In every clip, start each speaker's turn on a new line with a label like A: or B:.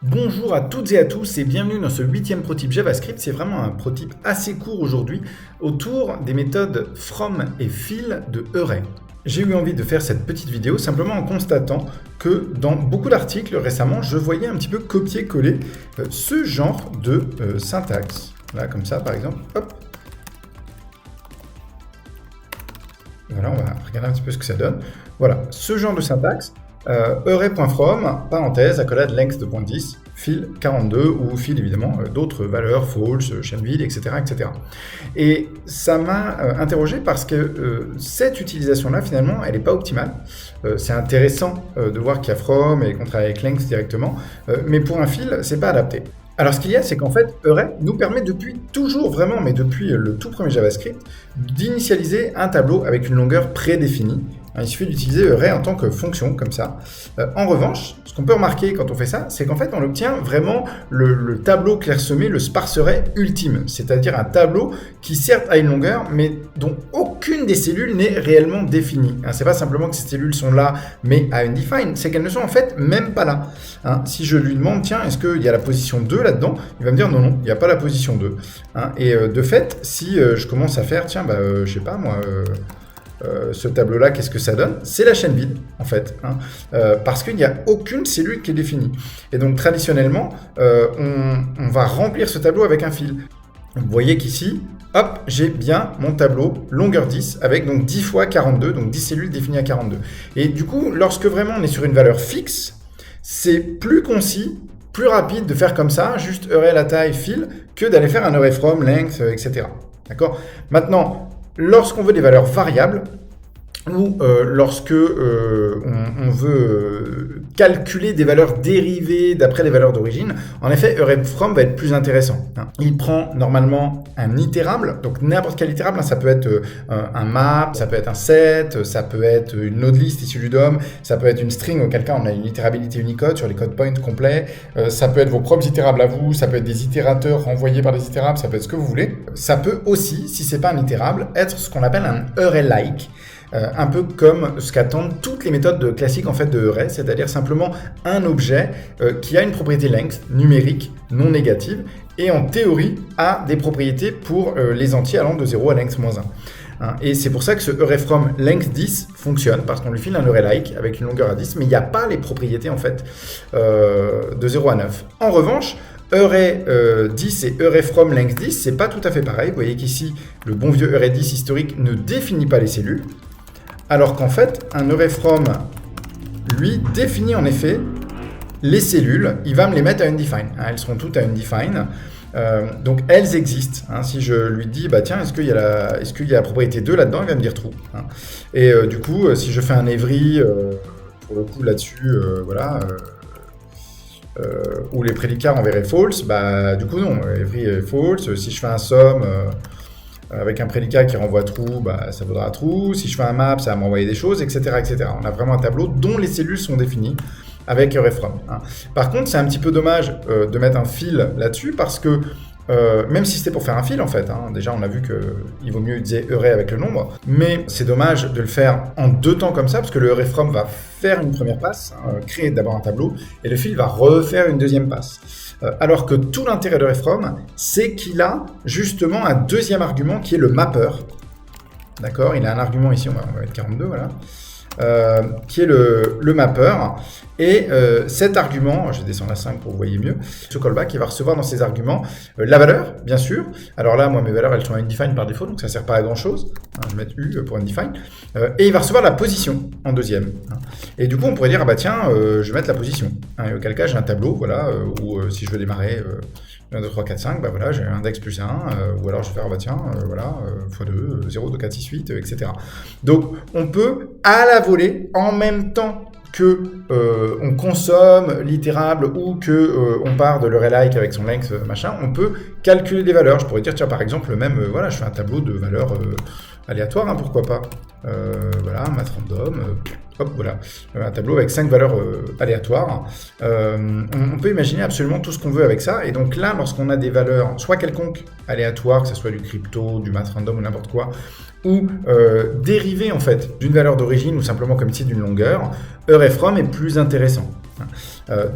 A: Bonjour à toutes et à tous et bienvenue dans ce 8e ProTip JavaScript. C'est vraiment un ProTip assez court aujourd'hui autour des méthodes from et fill de Array. J'ai eu envie de faire cette petite vidéo simplement en constatant que dans beaucoup d'articles récemment, je voyais un petit peu copier-coller ce genre de syntaxe. Là, comme ça, par exemple, hop. Voilà, on va regarder un petit peu ce que ça donne. Voilà, ce genre de syntaxe. Array.from, parenthèse, accolade length 2.10, fill 42 ou fill évidemment d'autres valeurs, false, chaîne vide, etc., etc. Et ça m'a interrogé parce que cette utilisation-là, finalement, elle n'est pas optimale. C'est intéressant de voir qu'il y a from et qu'on travaille avec length directement, mais pour un fill, c'est pas adapté. Alors ce qu'il y a, c'est qu'en fait, Array nous permet depuis toujours, vraiment, mais depuis le tout premier JavaScript, d'initialiser un tableau avec une longueur prédéfinie. Il suffit d'utiliser Array en tant que fonction, comme ça. En revanche, ce qu'on peut remarquer quand on fait ça, c'est qu'en fait, on obtient vraiment le tableau clairsemé, le sparse array ultime. C'est-à-dire un tableau qui certes a une longueur, mais dont aucune des cellules n'est réellement définie. C'est pas simplement que ces cellules sont là, mais à undefined, c'est qu'elles ne sont en fait même pas là. Si je lui demande, tiens, est-ce qu'il y a la position 2 là-dedans? Il va me dire non, non, il n'y a pas la position 2. Et de fait, si je commence à faire, tiens, je sais pas moi... ce tableau-là, qu'est-ce que ça donne? C'est la chaîne vide, en fait, parce qu'il n'y a aucune cellule qui est définie. Et donc, traditionnellement, on va remplir ce tableau avec un fil. Vous voyez qu'ici, hop, j'ai bien mon tableau longueur 10, avec donc 10 fois 42, donc 10 cellules définies à 42. Et du coup, lorsque vraiment on est sur une valeur fixe, c'est plus concis, plus rapide de faire comme ça, juste array la taille, fil, que d'aller faire un array from, length, etc. D'accord? Maintenant, lorsqu'on veut des valeurs variables, ou lorsque on veut calculer des valeurs dérivées d'après les valeurs d'origine, en effet, array_from va être plus intéressant. Il prend normalement un itérable, donc n'importe quel itérable, ça peut être un map, ça peut être un set, ça peut être une node list issue du DOM, ça peut être une string, auquel cas on a une itérabilité Unicode sur les code points complets, ça peut être vos propres itérables à vous, ça peut être des itérateurs renvoyés par des itérables, ça peut être ce que vous voulez. Ça peut aussi, si c'est pas un itérable, être ce qu'on appelle un array-like. Un peu comme ce qu'attendent toutes les méthodes classiques en fait de Array, c'est-à-dire simplement un objet qui a une propriété length numérique non négative et en théorie a des propriétés pour les entiers allant de 0 à length moins 1. Et c'est pour ça que ce array from length 10 fonctionne, parce qu'on lui file un array like avec une longueur à 10, mais il n'y a pas les propriétés en fait de 0 à 9. En revanche, array 10 et array from length 10, c'est pas tout à fait pareil. Vous voyez qu'ici, le bon vieux array 10 historique ne définit pas les cellules, alors qu'en fait, un array from, lui, définit en effet les cellules. Il va me les mettre à undefined. Elles seront toutes à undefined. Donc, elles existent. Si je lui dis, tiens, est-ce qu'il y a la propriété 2 là-dedans? Il va me dire true. Et du coup, si je fais un every, pour le coup, là-dessus, voilà... où les prédicats enverraient false, du coup non, every est false. Si je fais un sum avec un prédicat qui renvoie true, ça vaudra true. Si je fais un map, ça va m'envoyer des choses, etc., etc. On a vraiment un tableau dont les cellules sont définies avec array from. Par contre, c'est un petit peu dommage de mettre un fil là-dessus parce que même si c'était pour faire un fil en fait, déjà on a vu qu'il vaut mieux utiliser array avec le nombre, mais c'est dommage de le faire en deux temps comme ça parce que le array from va faire une première passe, créer d'abord un tableau, et le fil va refaire une deuxième passe. Alors que tout l'intérêt de array from, c'est qu'il a justement un deuxième argument qui est le mapper. D'accord, il a un argument ici, on va mettre 42, voilà. Qui est le mapper, et cet argument, je descends à 5 pour que vous voyez mieux, ce callback il va recevoir dans ses arguments la valeur, bien sûr. Alors là, moi mes valeurs elles sont undefined par défaut, donc ça ne sert pas à grand chose. Je vais mettre U pour undefined, et il va recevoir la position en deuxième. Et du coup, on pourrait dire, tiens, je vais mettre la position. Et auquel cas, j'ai un tableau, voilà, où si je veux démarrer 1, 2, 3, 4, 5, voilà, j'ai un index plus 1, ou alors je vais faire, tiens, voilà, x2, 0, 2, 4, 6, 8, etc. Donc, on peut, à la volée, en même temps que on consomme l'itérable ou que on part de l'array-like avec son length, machin, on peut calculer des valeurs. Je pourrais dire, tiens, par exemple, même, voilà, je fais un tableau de valeurs aléatoire, hein, pourquoi pas. Voilà, math random, hop, voilà, un tableau avec 5 valeurs aléatoires. On peut imaginer absolument tout ce qu'on veut avec ça. Et donc là, lorsqu'on a des valeurs, soit quelconques aléatoires, que ce soit du crypto, du math random ou n'importe quoi, ou dérivées en fait d'une valeur d'origine ou simplement comme ici d'une longueur, EUR-et-FROM est plus intéressant.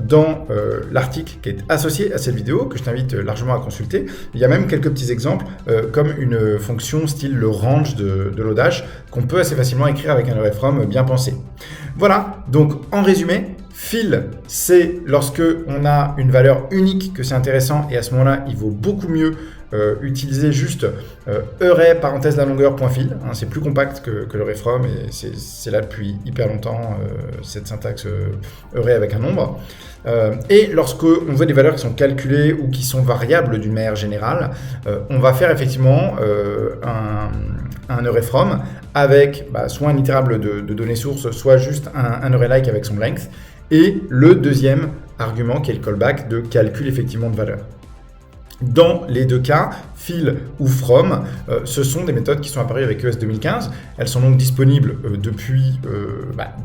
A: Dans l'article qui est associé à cette vidéo, que je t'invite largement à consulter, il y a même quelques petits exemples, comme une fonction style le range de Lodash, qu'on peut assez facilement écrire avec un EUR-et-FROM bien pensé. Voilà, donc en résumé, fill, c'est lorsque on a une valeur unique que c'est intéressant, et à ce moment-là, il vaut beaucoup mieux utiliser juste EUR, parenthèse la longueur, point fill. Hein, c'est plus compact que le EUR-et-FROM, et c'est là depuis hyper longtemps, cette syntaxe EUR avec un nombre. Et lorsqu'on veut des valeurs qui sont calculées ou qui sont variables d'une manière générale, on va faire effectivement un EUR-et-FROM avec soit un itérable de données sources, soit juste un EUR-like avec son length, et le deuxième argument qui est le callback de calcul effectivement de valeur. Dans les deux cas, fill ou from, ce sont des méthodes qui sont apparues avec ES 2015. Elles sont donc disponibles depuis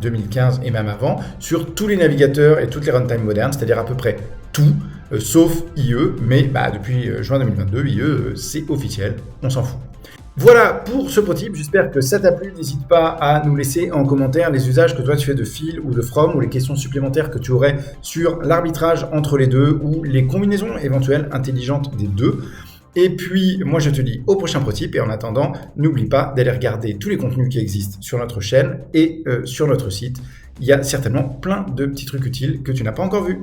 A: 2015 et même avant sur tous les navigateurs et toutes les runtimes modernes, c'est-à-dire à peu près tout, sauf IE, mais depuis juin 2022, IE, c'est officiel, on s'en fout. Voilà pour ce prototype, j'espère que ça t'a plu. N'hésite pas à nous laisser en commentaire les usages que toi tu fais de fill ou de from, ou les questions supplémentaires que tu aurais sur l'arbitrage entre les deux ou les combinaisons éventuelles intelligentes des deux. Et puis moi je te dis au prochain prototype, et en attendant, n'oublie pas d'aller regarder tous les contenus qui existent sur notre chaîne et sur notre site. Il y a certainement plein de petits trucs utiles que tu n'as pas encore vus.